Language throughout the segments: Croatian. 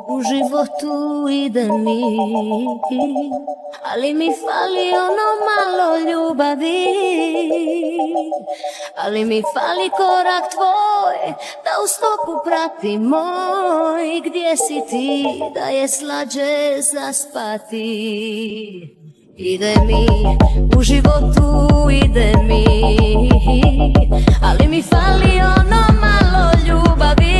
U životu ide mi, ali mi fali ono malo ljubavi. Ali mi fali korak tvoj, da u stopu prati moj. Gdje si ti, da je slađe zaspati? Ide mi, u životu ide mi, ali mi fali ono malo ljubavi.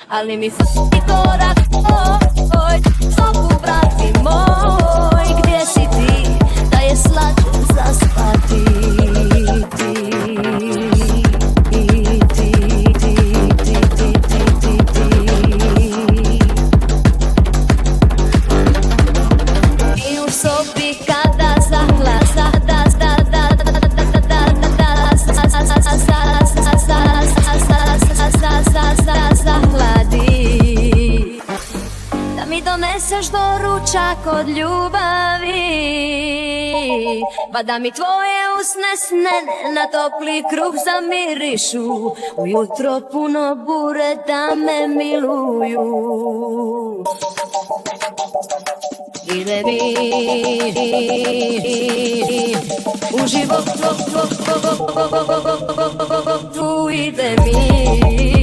Ali mi fali korak tvoj, stopu prati moj. Gdje si ti, da je slađe zaspati? I u sobi kada zahladi, da mi doneseš doručak od ljubavi, pa da mi tvoje usne snene na topli kruh zamirišu. Ujutro puno bure da me miluju. Ide mi, u životu ide mi.